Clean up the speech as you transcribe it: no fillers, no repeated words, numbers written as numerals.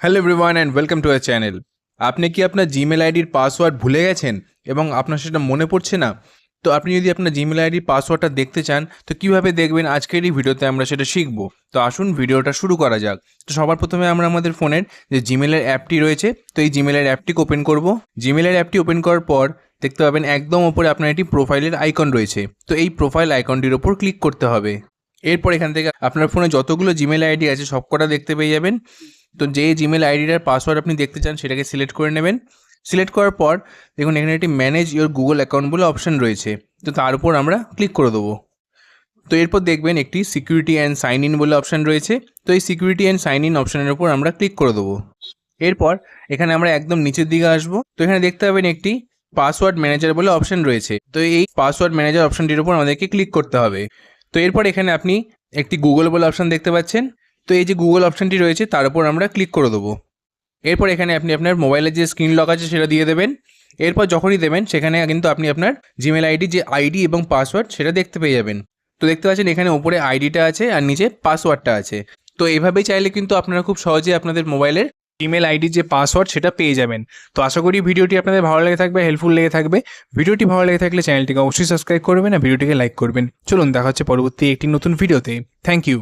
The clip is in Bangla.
Hello everyone and welcome to our channel. আপনি কি আপনার জিমেল আইডির পাসওয়ার্ড ভুলে গেছেন এবং আপনার সেটা মনে পড়ছে না? তো আপনি যদি আপনার জিমেল আইডির পাসওয়ার্ডটা দেখতে চান তো কীভাবে দেখবেন আজকের এই ভিডিওতে আমরা সেটা শিখব। তো আসুন ভিডিওটা শুরু করা যাক। তো সবার প্রথমে আমরা আমাদের ফোনের যে জিমেলের অ্যাপটি রয়েছে তো এই জিমেলের অ্যাপটিকে ওপেন করব। জিমেলের অ্যাপটি ওপেন করার পর দেখতে পাবেন একদম ওপরে আপনার একটি প্রোফাইলের আইকন রয়েছে। তো এই প্রোফাইল আইকনটির ওপর ক্লিক করতে হবে। এরপর এখান থেকে আপনার ফোনে যতগুলো জিমেল আইডি আছে সবকটা দেখতে পেয়ে যাবেন। তো যে জিমেল আইডিটার পাসওয়ার্ড আপনি দেখতে চান সেটাকে সিলেক্ট করে নেবেন। সিলেক্ট করার পর দেখুন এখানে একটি ম্যানেজ ইওর গুগল অ্যাকাউন্ট বলে অপশান রয়েছে, তো তার উপর আমরা ক্লিক করে দেবো। তো এরপর দেখবেন একটি সিকিউরিটি অ্যান্ড সাইন ইন বলে অপশান রয়েছে, তো এই সিকিউরিটি অ্যান্ড সাইন ইন অপশানের উপর আমরা ক্লিক করে দেবো। এরপর এখানে আমরা একদম নিচের দিকে আসবো, তো এখানে দেখতে পাবেন একটি পাসওয়ার্ড ম্যানেজার বলে অপশান রয়েছে, তো এই পাসওয়ার্ড ম্যানেজার অপশানটির উপর আমাদেরকে ক্লিক করতে হবে। তো এরপর এখানে আপনি একটি গুগল বলে অপশান দেখতে পাচ্ছেন, তো এই যে গুগল অপশানটি রয়েছে তার উপর আমরা ক্লিক করে দেবো। এরপর এখানে আপনি আপনার মোবাইলের যে স্ক্রিন লক আছে সেটা দিয়ে দেবেন। এরপর যখনই দেবেন সেখানে কিন্তু আপনি আপনার জিমেল আইডি যে আইডি এবং পাসওয়ার্ড সেটা দেখতে পেয়ে যাবেন। তো দেখতে পাচ্ছেন এখানে উপরে আইডিটা আছে আর নিচে পাসওয়ার্ডটা আছে। তো এভাবেই চাইলে কিন্তু আপনারা খুব সহজে আপনাদের মোবাইলের ইমেল আইডির যে পাসওয়ার্ড সেটা পেয়ে যাবেন। তো আশা করি ভিডিওটি আপনাদের ভালো লেগে থাকবে, হেল্পফুল লেগে থাকবে। ভিডিওটি ভালো লেগে থাকলে চ্যানেলটিকে অবশ্যই সাবস্ক্রাইব করবেন আর ভিডিওটিকে লাইক করবেন। চলুন দেখা হচ্ছে পরবর্তী একটি নতুন ভিডিওতে। Thank you.